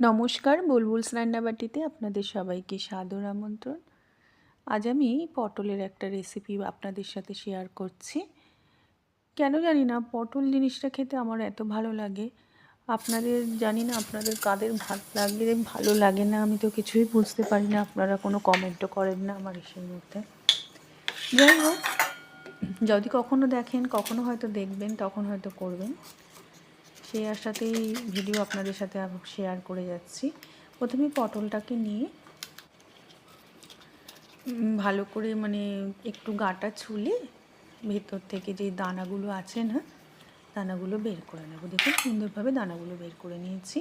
নমস্কার, বুলবুলস রান্নাবাটিতে আপনাদের সবাইকে সাদর আমন্ত্রণ। আজ আমি পটলের একটা রেসিপি আপনাদের সাথে শেয়ার করছি। কেন জানি না পটল জিনিসটা খেতে আমার এত ভালো লাগে। আপনাদের জানি না আপনাদের কাদের ভালো লাগে না, আমি তো কিছুই বুঝতে পারি না। আপনারা কোনো কমেন্টও করেন না আমার এসের মধ্যে। যাই হোক, যদি কখনো দেখেন, কখনো হয়তো দেখবেন, তখন হয়তো করবেন। সেই আশাতেই ভিডিও আপনাদের সাথে শেয়ার করে যাচ্ছি। প্রথমে পটলটাকে নিয়ে ভালো করে একটু গাটা ছুলে ভেতর থেকে যে দানাগুলো আছে না, দানাগুলো বের করে নেব। দেখুন সুন্দরভাবে দানাগুলো বের করে নিয়েছি।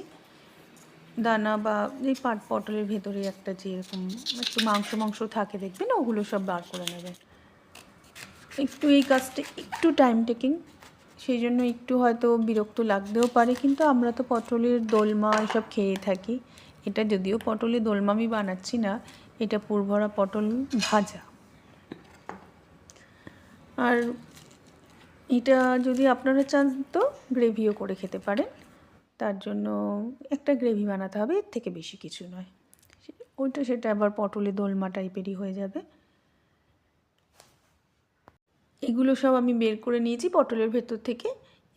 দানা বা এই পটলের ভেতরে একটা যেরকম একটু মাংস থাকে দেখবেন, ওগুলো সব বার করে নেবেন। একটু এই কাজটা একটু টাইম টেকিং, সেই জন্য একটু হয়তো বিরক্ত লাগতেও পারে, কিন্তু আমরা তো পটলের দোলমা এসব খেয়ে থাকি। এটা যদিও পটলের দোলমা আমি বানাচ্ছি না, এটা পুরভরা পটল ভাজা। আর এটা যদি আপনারা চান তো গ্রেভিও করে খেতে পারেন। তার জন্য একটা গ্রেভি বানাতে হবে, এর থেকে বেশি কিছু নয়। সেটা আবার পটলে দোলমা টাইপেরই হয়ে যাবে। এগুলো সব আমি বের করে নিয়েছি পটলের ভেতর থেকে।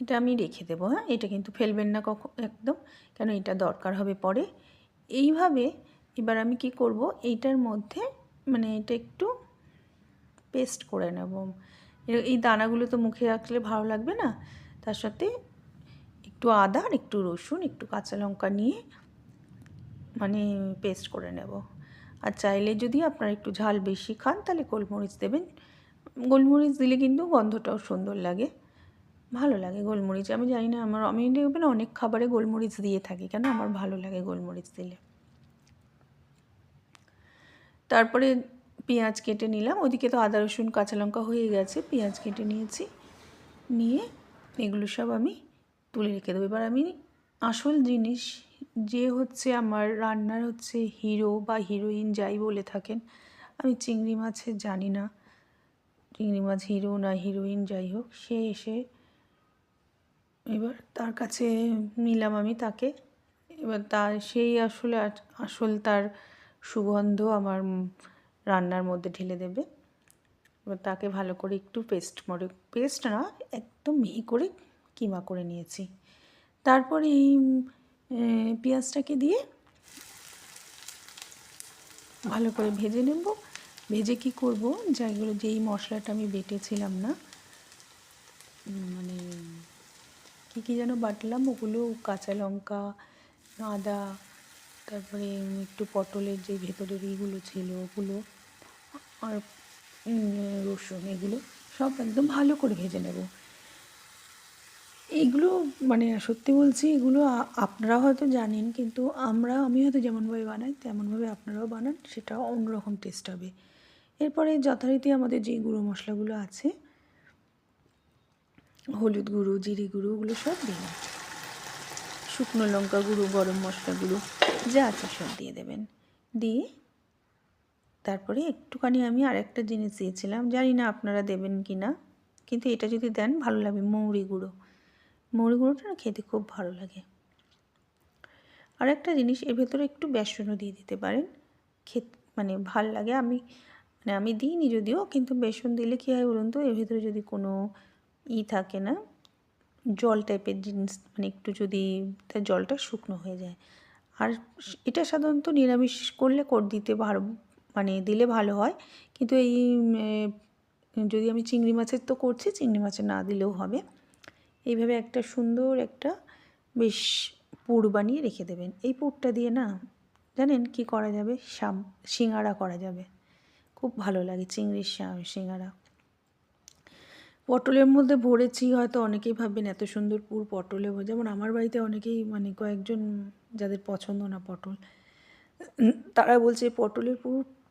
এটা আমি রেখে দেবো। হ্যাঁ, এটা কিন্তু ফেলবেন না একদম, কেন এটা দরকার হবে পরে। এইভাবে এবার আমি কি করব, এইটার মধ্যে এটা একটু পেস্ট করে নেব। এই দানাগুলো তো মুখে রাখলে ভালো লাগবে না, তার সাথে একটু আদা আর একটু রসুন, একটু কাঁচা লঙ্কা নিয়ে পেস্ট করে নেব। আর চাইলে যদি আপনারা একটু ঝাল বেশি খান তাহলে গোলমরিচ দেবেন। গোলমরিচ দিলে কিন্তু গন্ধটাও সুন্দর লাগে, ভালো লাগে গোলমরিচ। আমি জানি না, আমি দেখবেন অনেক খাবারে গোলমরিচ দিয়ে থাকি, কেন আমার ভালো লাগে গোলমরিচ দিলে। তারপরে পেঁয়াজ কেটে নিলাম। ওদিকে তো আদা রসুন কাঁচা লঙ্কা হয়ে গেছে, পেঁয়াজ কেটে নিয়েছি। নিয়ে এগুলো সব আমি তুলে রেখে দেবো। এবার আমি আসল জিনিস, যে হচ্ছে আমার রান্নার হচ্ছে হিরো বা হিরোইন যাই বলে থাকেন, আমি চিংড়ি মাছের জানি না চিংড়ি মাছ হিরো না হিরোইন, যাই হোক, সে এসে এবার তার কাছে নিলাম আমি তাকে। এবার সেই আসল তার সুগন্ধ আমার রান্নার মধ্যে ঢেলে দেবে। এবার তাকে ভালো করে একটু পেস্ট না, একদম মিহি করে কিমা করে নিয়েছি। তারপরে এই পেঁয়াজটাকে দিয়ে ভালো করে ভেজে নেব। ভেজে কি করব, যেই মশলাটা আমি বেটেছিলাম না, কী যেন বাটলাম, ওগুলো কাঁচা লঙ্কা, আদা, তারপরে একটু পটলের যে ভেতরের এইগুলো ছিল ওগুলো, আর রসুন, এগুলো সব একদম ভালো করে ভেজে নেব। এইগুলো সত্যি বলছি, এগুলো আপনারা হয়তো জানেন, কিন্তু আমি হয়তো যেমনভাবে বানাই তেমনভাবে আপনারাও বানান, সেটাও অন্যরকম টেস্ট হবে। এরপরে যথারীতি আমাদের যে গুঁড়ো মশলাগুলো আছে, হলুদ গুঁড়ো, জিরে গুঁড়ো, ওগুলো সব দিন। শুকনো লঙ্কা গুঁড়ো, গরম মশলা গুঁড়ো যা আছে সব দিয়ে দেবেন। দিয়ে তারপরে একটুখানি আমি আরেকটা জিনিস দিয়েছিলাম, জানি না আপনারা দেবেন কি না, কিন্তু এটা যদি দেন ভালো লাগবে, মৌরি গুঁড়োটা না খেতে খুব ভালো লাগে। আর একটা জিনিস, এর ভেতরে একটু বেসনও দিয়ে দিতে পারেন, খেতে ভাল লাগে। আমি দিইনি যদিও, কিন্তু বেসন দিলে কী হয় বলুন তো, এর ভেতরে যদি কোনো থাকে না, জল টাইপের জিনিস, একটু যদি তার জলটা শুকনো হয়ে যায়। আর এটা সাধারণত নিরামিষ করলে দিতে দিলে ভালো হয়, কিন্তু যদি আমি চিংড়ি মাছের তো করছি, চিংড়ি মাছের না দিলেও হবে। এইভাবে একটা সুন্দর একটা বেশ পুর বানিয়ে রেখে দেবেন। এই পুরটা দিয়ে না, জানেন কি করা যাবে, সিঙ্গারা করা যাবে, খুব ভালো লাগে চিংড়ির সিঙ্গারা। পটলের মধ্যে ভরেছি, হয়তো অনেকেই ভাববেন এত সুন্দর পুর পটলে, যেমন আমার বাড়িতে অনেকেই কয়েকজন যাদের পছন্দ না পটল, তারা বলছে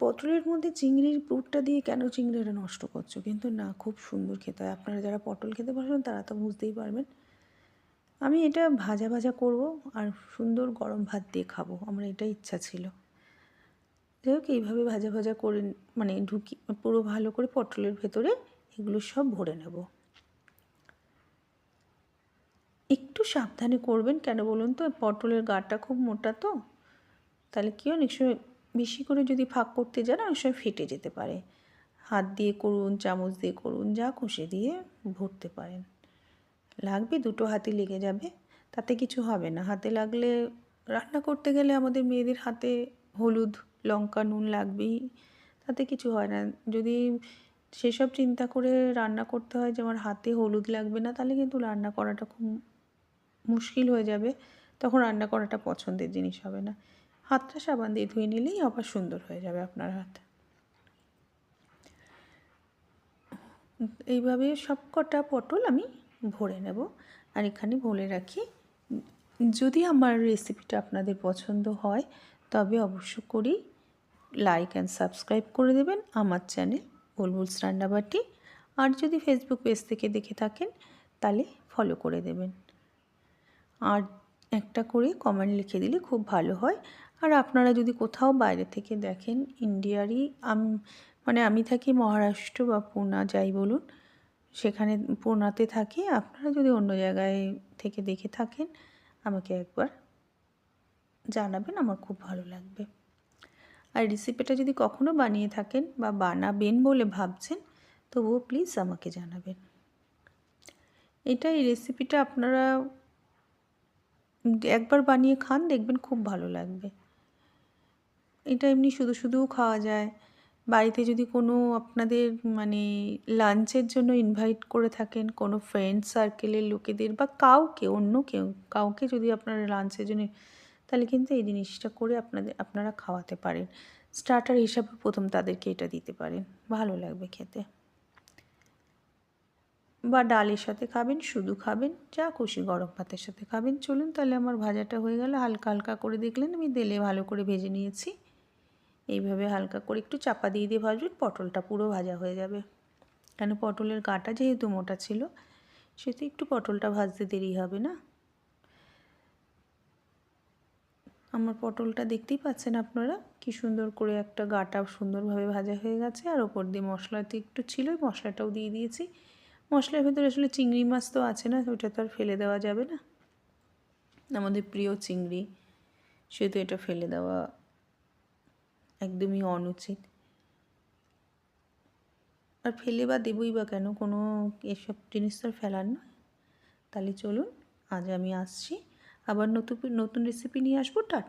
পটলের মধ্যে চিংড়ির পুরটা দিয়ে কেন চিংড়িটা নষ্ট করছো, কিন্তু না, খুব সুন্দর খেতে হয়। আপনারা যারা পটল খেতে পছন্দ তারা তো বুঝতেই পারবেন। আমি এটা ভাজা করব আর সুন্দর গরম ভাত দিয়ে খাবো, আমার এটাই ইচ্ছা ছিল। যাই হোক, এইভাবে ভাজা করে ঢুকি পুরো ভালো করে পটলের ভেতরে এগুলো সব ভরে নেব। একটু সাবধানে করবেন, কেন বলুন তো, পটলের গাটা খুব মোটা তো, তাহলে কী অনেক সময় বেশি করে যদি ফাঁক করতে যান অনেক সময় ফেটে যেতে পারে। হাত দিয়ে করুন, চামচ দিয়ে করুন, যা খুশি দিয়ে ভরতে পারেন। লাগবে, দুটো হাতে লেগে যাবে, তাতে কিছু হবে না। হাতে লাগলে, রান্না করতে গেলে আমাদের মেয়েদের হাতে হলুদ, লঙ্কা, নুন লাগবেই, তাতে কিছু হয় না। যদি সেসব চিন্তা করে রান্না করতে হয় যে আমার হাতে হলুদ লাগবে না, তাহলে কিন্তু রান্না করাটা খুব মুশকিল হয়ে যাবে, তখন রান্না করাটা পছন্দের জিনিস হবে না। হাতটা সাবান দিয়ে ধুয়ে নিলেই আবার সুন্দর হয়ে যাবে আপনার হাত। এইভাবে সব কটা পটল আমি ভরে নেব, আর এখানে বলে রাখি, যদি আমার রেসিপিটা আপনাদের পছন্দ হয় তবে অবশ্য করেই লাইক অ্যান্ড সাবস্ক্রাইব করে দেবেন আমার চ্যানেল বুলবুলস রান্নাবাটি। আর যদি ফেসবুক পেজ থেকে দেখে থাকেন তাহলে ফলো করে দেবেন, আর একটা করে কমেন্ট লিখে দিলে খুব ভালো হয়। আর আপনারা যদি কোথাও বাইরে থেকে দেখেন, ইন্ডিয়ারই মানে আমি থাকি মহারাষ্ট্র বা পুনা যাই বলুন, সেখানে পুনাতে থাকি, আপনারা যদি অন্য জায়গায় থেকে দেখে থাকেন আমাকে একবার জানাবেন, আমার খুব ভালো লাগবে। আর রেসিপিটা যদি কখনও বানিয়ে থাকেন বা বানাবেন বলে ভাবছেন, তবুও প্লিজ আমাকে জানাবেন। এই রেসিপিটা আপনারা একবার বানিয়ে খান, দেখবেন খুব ভালো লাগবে। এটা এমনি শুধু শুধুও খাওয়া যায়। বাড়িতে যদি কোনো আপনাদের মানে লাঞ্চের জন্য ইনভাইট করে থাকেন কোনো ফ্রেন্ড সার্কেলের লোকেদের বা কাউকে, অন্য কাউকে যদি আপনারা লাঞ্চের জন্য, তাহলে কিন্তু এই জিনিসটা করে আপনারা খাওয়াতে পারেন। স্টার্টার হিসাবে প্রথম তাদেরকে এটা দিতে পারেন, ভালো লাগবে খেতে। বা ডালের সাথে খাবেন, শুধু খাবেন, যা খুশি, গরম ভাতের সাথে খাবেন। চলুন তাহলে আমার ভাজাটা হয়ে গেল, হালকা হালকা করে দেখলেন আমি তেলে ভালো করে ভেজে নিয়েছি। এইভাবে হালকা করে একটু চাপা দিয়ে দিয়ে ভাজবেন, পটলটা পুরো ভাজা হয়ে যাবে। কেন, পটলের গাটা যেহেতু মোটা ছিল, সেহেতু একটু পটলটা ভাজতে দেরি হবে না। আমার পটলটা দেখতেই পাচ্ছেন আপনারা, কি সুন্দর করে একটা গাটা সুন্দরভাবে ভাজা হয়ে গেছে। আর ওপর দিয়ে মশলাতে একটু ছিল, মশলাটাও দিয়ে দিয়েছি। মশলার ভেতরে আসলে চিংড়ি মাছ তো আছে না, ওইটা তো আর ফেলে দেওয়া যাবে না, আমাদের প্রিয় চিংড়ি, সেহেতু এটা ফেলে দেওয়া একদমই অনুচিত। আর ফেলে বা দেবই বা কেন, কোনো এসব জিনিস তো আর ফেলার নয়। তাহলে চলুন, আজ আমি আসছি, আবার নতুন রেসিপি নিয়ে আসবো। টাটা।